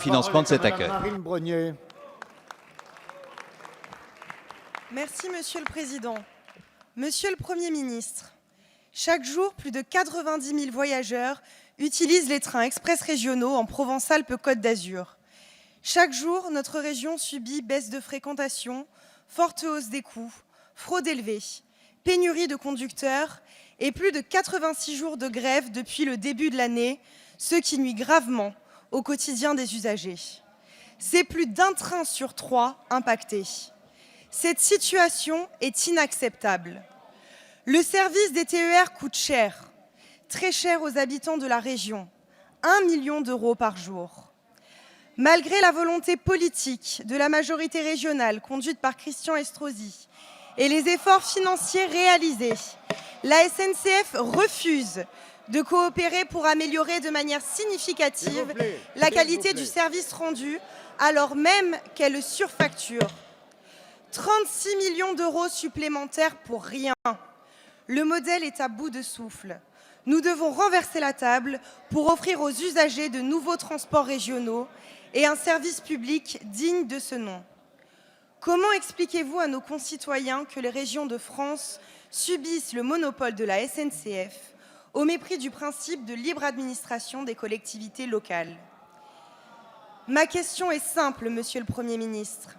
financement de cet accueil. Marine Brognier. Merci, Monsieur le Président. Monsieur le Premier ministre, chaque jour, plus de 90 000 voyageurs utilisent les trains express régionaux en Provence-Alpes-Côte d'Azur. Chaque jour, notre région subit baisse de fréquentation, forte hausse des coûts, fraude élevée, pénurie de conducteurs et plus de 86 jours de grève depuis le début de l'année, ce qui nuit gravement au quotidien des usagers. C'est plus d'un train sur 3 impacté. Cette situation est inacceptable. Le service des TER coûte cher, très cher aux habitants de la région, 1 million d'euros par jour. Malgré la volonté politique de la majorité régionale conduite par Christian Estrosi et les efforts financiers réalisés, la SNCF refuse de coopérer pour améliorer de manière significative la qualité du service rendu, alors même qu'elle surfacture. 36 millions d'euros supplémentaires pour rien. Le modèle est à bout de souffle. Nous devons renverser la table pour offrir aux usagers de nouveaux transports régionaux et un service public digne de ce nom. Comment expliquez-vous à nos concitoyens que les régions de France subissent le monopole de la SNCF au mépris du principe de libre administration des collectivités locales? Ma question est simple, Monsieur le Premier ministre.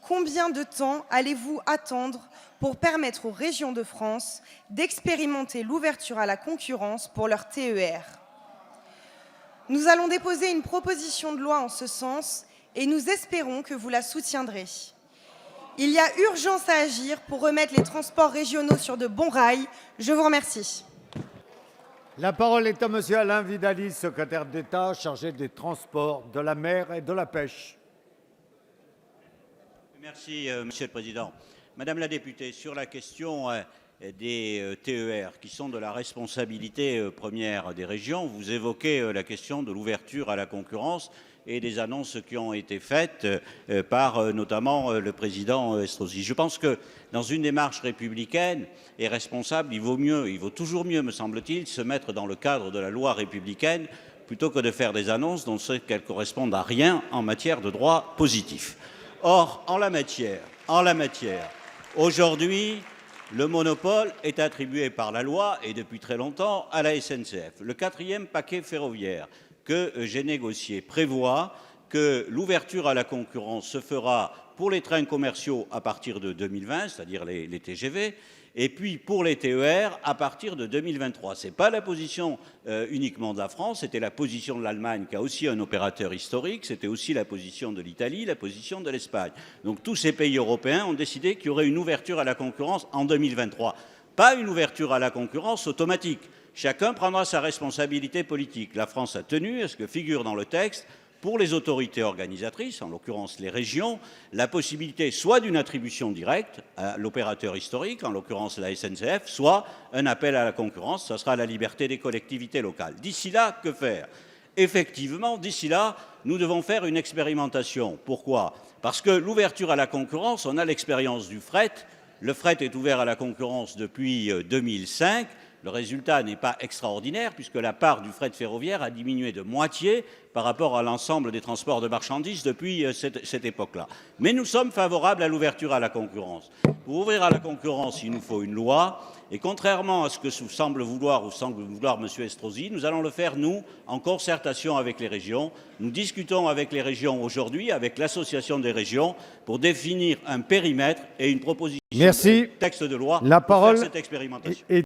Combien de temps allez-vous attendre pour permettre aux régions de France d'expérimenter l'ouverture à la concurrence pour leurs TER? Nous allons déposer une proposition de loi en ce sens et nous espérons que vous la soutiendrez. Il y a urgence à agir pour remettre les transports régionaux sur de bons rails. Je vous remercie. La parole est à Monsieur Alain Vidali, secrétaire d'État chargé des transports, de la mer et de la pêche. Merci, Monsieur le Président. Madame la députée, sur la question des TER, qui sont de la responsabilité première des régions, vous évoquez la question de l'ouverture à la concurrence et des annonces qui ont été faites par notamment le président Estrosi. Je pense que dans une démarche républicaine et responsable, il vaut toujours mieux, me semble-t-il, se mettre dans le cadre de la loi républicaine plutôt que de faire des annonces dont qu'elles correspondent à rien en matière de droit positif. Or, en la matière, aujourd'hui, le monopole est attribué par la loi, et depuis très longtemps, à la SNCF. Le 4e paquet ferroviaire que j'ai négocié prévoit que l'ouverture à la concurrence se fera pour les trains commerciaux à partir de 2020, c'est-à-dire les TGV, et puis pour les TER à partir de 2023. Ce n'est pas la position uniquement de la France, c'était la position de l'Allemagne qui a aussi un opérateur historique, c'était aussi la position de l'Italie, la position de l'Espagne. Donc tous ces pays européens ont décidé qu'il y aurait une ouverture à la concurrence en 2023. Pas une ouverture à la concurrence automatique. Chacun prendra sa responsabilité politique. La France a tenu à ce que figure dans le texte, pour les autorités organisatrices, en l'occurrence les régions, la possibilité soit d'une attribution directe à l'opérateur historique, en l'occurrence la SNCF, soit un appel à la concurrence, ce sera la liberté des collectivités locales. D'ici là, que faire? Effectivement, d'ici là, nous devons faire une expérimentation. Pourquoi? Parce que l'ouverture à la concurrence, on a l'expérience du fret. Le fret est ouvert à la concurrence depuis 2005. Le résultat n'est pas extraordinaire puisque la part du fret ferroviaire a diminué de moitié par rapport à l'ensemble des transports de marchandises depuis cette époque-là. Mais nous sommes favorables à l'ouverture à la concurrence. Pour ouvrir à la concurrence, il nous faut une loi. Et contrairement à ce que semble vouloir M. Estrosi, nous allons le faire, nous, en concertation avec les régions. Nous discutons avec les régions aujourd'hui, avec l'Association des régions, pour définir un périmètre et une proposition de texte de loi pour faire cette expérimentation.